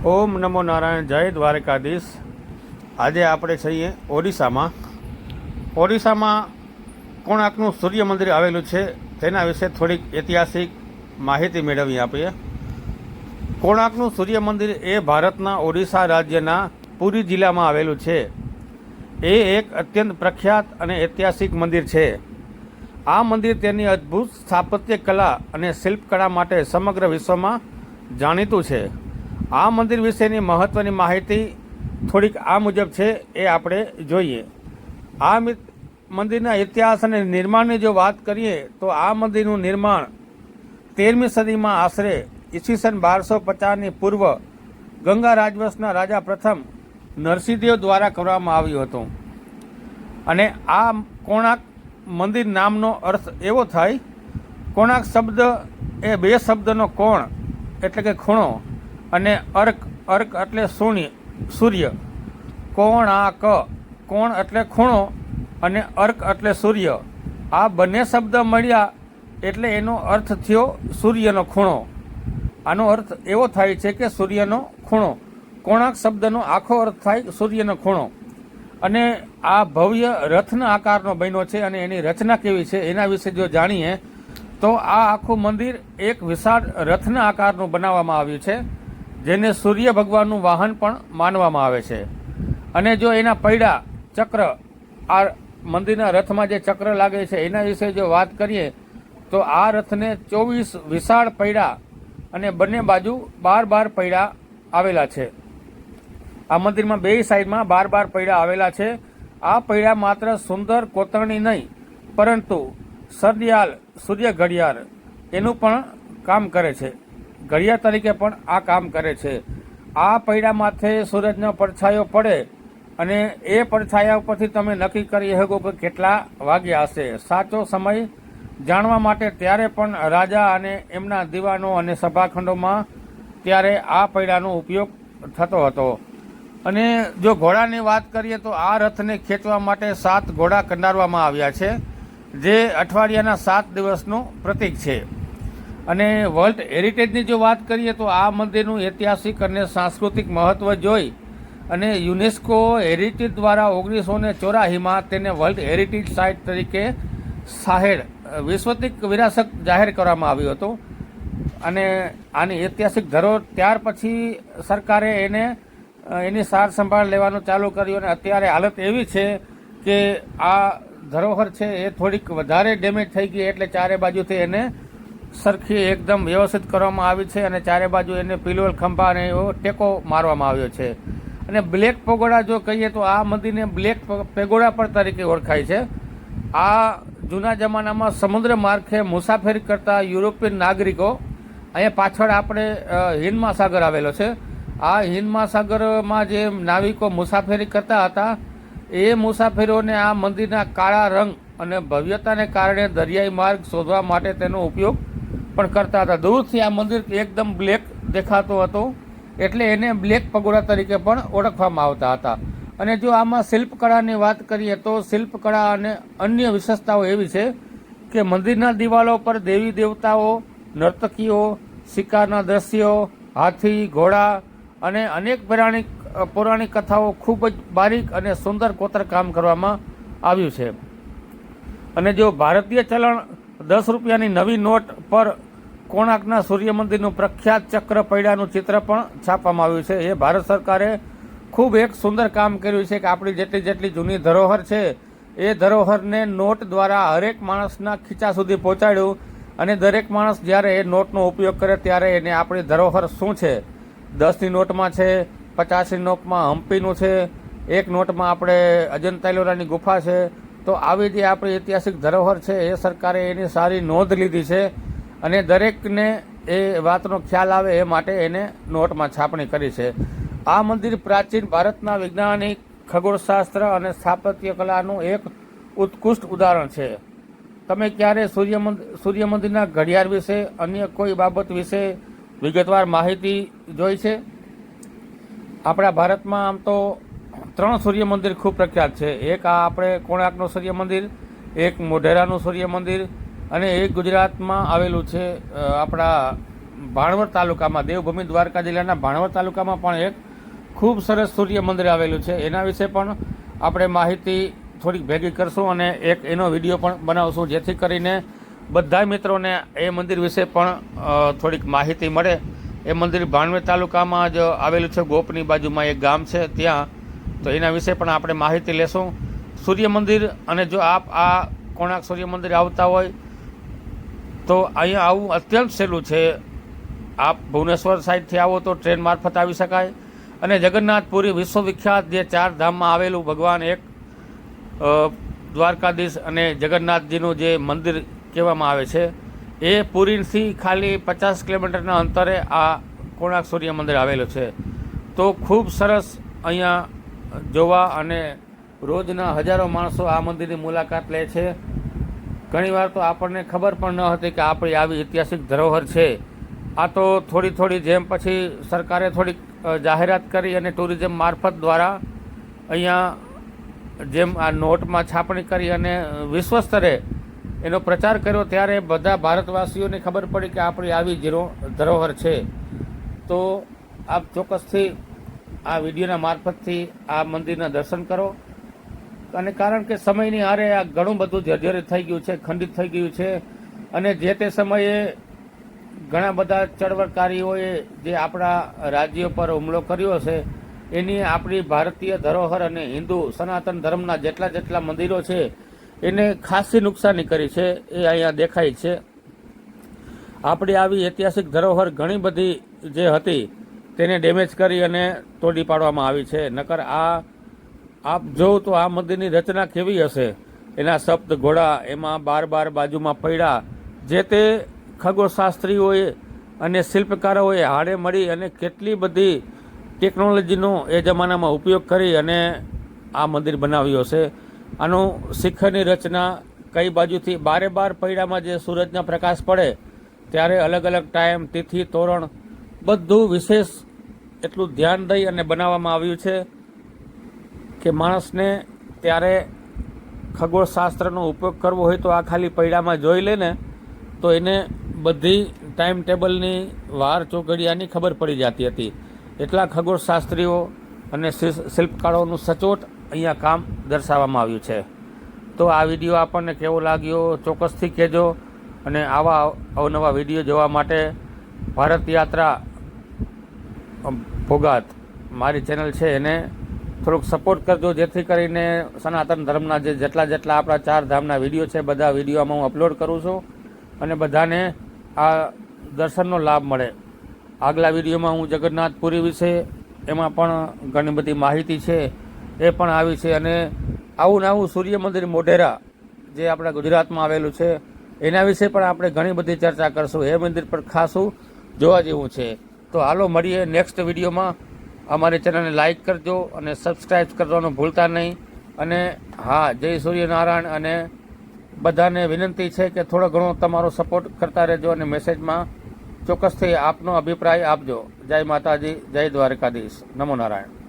ઓમ નમો નારાયણ, જય દ્વારકાધીશ। આજે આપણે છીએ ઓડિશામાં। ઓડિશામાં કોણાર્કનું સૂર્ય મંદિર આવેલું છે, તેના વિશે થોડીક ઐતિહાસિક માહિતી મેળવી આપીએ। કોણાર્કનું સૂર્ય મંદિર એ ભારતના ઓડિશા રાજ્યના પુરી જિલ્લામાં આવેલું છે। એ એક અત્યંત પ્રખ્યાત અને ઐતિહાસિક મંદિર છે। આ મંદિર તેની અદ્ભુત સ્થાપત્ય કલા અને શિલ્પકળા માટે સમગ્ર વિશ્વમાં જાણીતું છે। આ મંદિર વિશેની મહત્ત્વની માહિતી થોડીક આ મુજબ છે, એ આપણે જોઈએ। આ મંદિરના ઇતિહાસ અને નિર્માણની જો વાત કરીએ તો આ મંદિરનું નિર્માણ 13મી સદીમાં આશરે ઈસવીસન 1250ની પૂર્વ ગંગા રાજવંશના રાજા પ્રથમ નરસિંહદેવ દ્વારા કરવામાં આવ્યું હતું। અને આ કોણાર્ક મંદિર નામનો અર્થ એવો થાય, કોણાર્ક શબ્દ એ બે શબ્દનો કોણ એટલે કે ખૂણો અને અર્ક એટલે સૂર્ય। કોણ એટલે ખૂણો અને અર્ક એટલે સૂર્ય। આ બંને શબ્દ મળ્યા એટલે એનો અર્થ થયો સૂર્યનો ખૂણો। આનો અર્થ એવો થાય છે કે સૂર્યનો ખૂણો। કોણાર્ક શબ્દનો આખો અર્થ થાય સૂર્યનો ખૂણો। અને આ ભવ્ય રથના આકારનો બન્યો છે અને એની રચના કેવી છે એના વિશે જો જાણીએ તો આ આખું મંદિર એક વિશાળ રથના આકારનું બનાવવામાં આવ્યું છે, જેને સૂર્ય ભગવાનનું વાહન પણ માનવામાં આવે છે। અને જો એના પૈડા ચક્ર, આ મંદિરના રથમાં જે ચક્ર લાગે છે એના વિશે જો વાત કરીએ તો આ રથને 24 વિશાળ પૈડા અને બંને બાજુ 12 પૈડા આવેલા છે। આ મંદિરમાં બે સાઈડમાં 12 પૈડા આવેલા છે। આ પૈડા માત્ર સુંદર કોતરણી નહીં, પરંતુ સદયાલ સૂર્ય ઘડિયાળ એનું પણ કામ કરે છે। ઘડિયાળ તરીકે પણ આ કામ કરે છે। આ પૈડા માથે સૂરજનો પડછાયો પડે અને એ પડછાયા ઉપરથી તમે નક્કી કરી શકો કે કેટલા વાગ્યા હશે। સાચો સમય જાણવા માટે ત્યારે પણ રાજા અને એમના દીવાનો અને સભાખંડોમાં ત્યારે આ પૈડાનો ઉપયોગ થતો હતો। અને જો ઘોડાની વાત કરીએ તો આ રથને ખેંચવા માટે 7 ઘોડા કંડારવામાં આવ્યા છે, જે અઠવાડિયાના 7 દિવસનું પ્રતીક છે। અને વર્લ્ડ હેરિટેજની જો વાત કરીએ તો આ મંદિરનું ઐતિહાસિક અને સાંસ્કૃતિક મહત્ત્વ જોઈ અને યુનેસ્કો હેરિટેજ દ્વારા 1984માં તેને વર્લ્ડ હેરિટેજ સાઇટ તરીકે વિશ્વતિક વિરાસત જાહેર કરવામાં આવ્યું હતું। અને આની ઐતિહાસિક ધરોહર ત્યાર પછી સરકારે એની સાર સંભાળ લેવાનું ચાલુ કર્યું અને અત્યારે હાલત એવી છે કે આ ધરોહર છે એ થોડીક વધારે ડેમેજ થઈ ગઈ, એટલે ચારે બાજુથી એને સરખી એકદમ વ્યવસ્થિત કરવામાં આવી છે અને ચારે બાજુ એને પિલોલ ખંભા અને એવો ટેકો મારવામાં આવ્યો છે। અને બ્લેક પેગોડા જો કહીએ તો આ મંદિરને બ્લેક પેગોડા પણ તરીકે ઓળખાય છે। આ જૂના જમાનામાં સમુદ્ર માર્ગે મુસાફરી કરતા યુરોપિયન નાગરિકો, અહીંયા પાછળ આપણે હિન્દ મહાસાગર આવેલો છે, આ હિન્દ મહાસાગરમાં જે નાવિકો મુસાફરી કરતા હતા એ મુસાફરીઓને આ મંદિરના કાળા રંગ અને ભવ્યતાને કારણે દરિયાઈ માર્ગ શોધવા માટે તેનો ઉપયોગ પણ કરતા હતા। દૂરથી આ મંદિર એકદમ બ્લેક દેખાતું હતું, એટલે એને બ્લેક પગોડા તરીકે પણ ઓળખવામાં આવતા હતા। અને જો આમાં શિલ્પકળાની વાત કરીએ તો શિલ્પકળા અને અન્ય વિશેષતાઓ એવી છે કે મંદિરના દિવાલો પર દેવી દેવતાઓ, નર્તકીઓ, શિકારના દ્રશ્યો, હાથી, ઘોડા અને અનેક પૌરાણિક કથાઓ ખૂબ જ બારીક અને સુંદર કોતરકામ કરવામાં આવ્યું છે। અને જો ભારતીય ચલણ 10 રૂપિયાની નવી નોટ પર કોણાર્કના સૂર્ય મંદિરનું પ્રખ્યાત ચક્ર પૈડાનું ચિત્ર પણ છાપવામાં આવ્યું છે। એ ભારત સરકારે ખૂબ એક સુંદર કામ કર્યું છે કે આપણી જેટલી જૂની ધરોહર છે એ ધરોહરને નોટ દ્વારા હરેક માણસના ખીચા સુધી પહોંચાડ્યું અને દરેક માણસ જ્યારે એ નોટનો ઉપયોગ કરે ત્યારે એને આપણી ધરોહર શું છે, 10ની નોટમાં છે, 50ની નોટમાં હમ્પીનું છે, 1 નોટમાં આપણે અજંતા એલોરાની ગુફા છે। તો આવી જે આપણી ઐતિહાસિક ધરોહર છે એ સરકારે એની સારી નોંધ લીધી છે અને દરેકને એ વાતનો ખ્યાલ આવે એ માટે એને નોટમાં છાપણી કરી છે। આ મંદિર પ્રાચીન ભારતના વૈજ્ઞાનિક, ખગોળશાસ્ત્ર અને સ્થાપત્ય કલાનું એક ઉત્કૃષ્ટ ઉદાહરણ છે। તમે ક્યારે સૂર્ય મંદિરના ઘડિયાળ વિશે અન્ય કોઈ બાબત વિશે વિગતવાર માહિતી જોઈ છે? આપણા ભારતમાં આમ તો 3 સૂર્ય મંદિર ખૂબ પ્રખ્યાત છે। એક આ આપણે કોણાર્કનું સૂર્ય મંદિર, એક મોઢેરાનું સૂર્ય મંદિર અને એક ગુજરાતમાં આવેલું છે આપણા ભાણવડ તાલુકામાં, દેવભૂમિ દ્વારકા જિલ્લાના ભાણવડ તાલુકામાં પણ એક ખૂબ સરસ સૂર્ય મંદિર આવેલું છે. એના વિશે પણ આપણે માહિતી થોડીક ભેગી કરશું અને એક એનો વિડીયો પણ બનાવશું, જેથી કરીને બધા મિત્રોને એ મંદિર વિશે પણ થોડીક માહિતી મળે. એ મંદિર ભાણવડ તાલુકામાં જ આવેલું છે, ગોપની બાજુમાં એક ગામ છે ત્યાં. તો એના વિશે પણ આપણે માહિતી લેશું. સૂર્ય મંદિર, અને જો આપ આ કોણાર્ક સૂર્ય મંદિર આવતા હોય તો અહીંયા આવવું અત્યંત સહેલું છે. આપ ભુવનેશ્વર સાઈડથી આવો તો ટ્રેન મારફત આવી શકાય. અને જગન્નાથપુરી વિશ્વવિખ્યાત જે 4 ધામમાં આવેલું ભગવાન એક દ્વારકાધીશ અને જગન્નાથજીનું જે મંદિર કહેવામાં આવે છે, એ પુરીથી ખાલી 50 કિલોમીટરના અંતરે આ કોણાર્ક સૂર્ય મંદિર આવેલું છે. તો ખૂબ સરસ અહીંયા જોવા, અને રોજના હજારો માણસો આ મંદિરની મુલાકાત લે છે. ઘણીવાર તો આપણને ખબર પણ ન હતી કે આપણી આવી ઐતિહાસિક ધરોહર છે. આ તો થોડી જેમ પછી સરકારે થોડીક જાહેરાત કરી અને ટુરિઝમ મારફત દ્વારા અહીંયા જેમ આ નોટમાં છાપણી કરી અને વિશ્વ સ્તરે એનો પ્રચાર કર્યો, ત્યારે બધા ભારતવાસીઓને ખબર પડી કે આપણી આવી ધરોહર છે. તો આપ ચોક્કસથી આ વિડીયોના મારફતથી આ મંદિરના દર્શન કરો. અને કારણ કે સમયની હારે આ ઘણું બધું જર્જરિત થઈ ગયું છે, ખંડિત થઈ ગયું છે. અને જે તે સમયે ઘણા બધા ચળવળકારીઓએ જે આપણા રાજ્ય પર હુમલો કર્યો છે, એની આપણી ભારતીય ધરોહર અને હિન્દુ સનાતન ધર્મના જેટલા મંદિરો છે એને ખાસી નુકસાની કરી છે. એ અહીંયા દેખાય છે. આપણી આવી ઐતિહાસિક ધરોહર ઘણી બધી જે હતી તેને ડેમેજ કરી અને તોડી પાડવામાં આવી છે. નકર આપ જોવ તો આ મંદિરની રચના કેવી હશે. એના સપ્ત ઘોડા એમાં 12 બાજુમાં પડ્યા. જે તે ખગોળશાસ્ત્રીઓએ અને શિલ્પકારોએ હાડે મળી અને કેટલી બધી ટેકનોલોજીનો એ જમાનામાં ઉપયોગ કરી અને આ મંદિર બનાવ્યું હશે. આનું શિખરની રચના કઈ બાજુથી 12 પૈડામાં જે સૂરજના પ્રકાશ પડે ત્યારે અલગ અલગ ટાઈમ, તિથિ, તોરણ બધું વિશેષ એટલું ધ્યાન દઈ અને બનાવવામાં આવ્યું છે કે માણસને ત્યારે ખગોળશાસ્ત્રનો ઉપયોગ કરવો હોય તો આ ખાલી પૈડામાં જોઈ લે ને તો એને બધી ટાઈમ ટેબલની વાર ચોઘડિયાની ખબર પડી જતી હતી. એટલા ખગોળશાસ્ત્રીઓ અને શિલ્પકારોનું સચોટ અહીંયા કામ દર્શાવવામાં આવ્યું છે. તો આ વિડીયો આપણને કેવો લાગ્યો ચોક્કસથી કહેજો. અને આવા અવનવા વિડીયો જોવા માટે ભારત યાત્રા ભોગાત મારી ચેનલ છે એને થોડુંક સપોર્ટ કરજો, જેથી કરીને સનાતન ધર્મના જે જેટલા આપણા 4 ધામના વિડીયો છે બધા વિડીયોમાં હું અપલોડ કરું છું અને બધાને આ દર્શનનો લાભ મળે. આગલા વિડીયોમાં હું જગન્નાથપુરી વિશે એમાં પણ ઘણી બધી માહિતી છે એ પણ આવી છે. અને આવું ને આવું સૂર્ય મંદિર મોઢેરા જે આપણા ગુજરાતમાં આવેલું છે એના વિશે પણ આપણે ઘણી બધી ચર્ચા કરશું. એ મંદિર પર ખાસું જોવા જેવું છે. તો હાલો મળીએ નેક્સ્ટ વિડીયોમાં. અમારી ચેનલને લાઇક કરજો અને સબસ્ક્રાઈબ કરવાનું ભૂલતા નહીં. અને હા, જય સૂર્યનારાયણ. અને બધાને વિનંતી છે કે થોડો ઘણો તમારો સપોર્ટ કરતા રહેજો અને મેસેજમાં ચોક્કસથી આપનો અભિપ્રાય આપજો. જય માતાજી, જય દ્વારકાધીશ, નમો નારાયણ.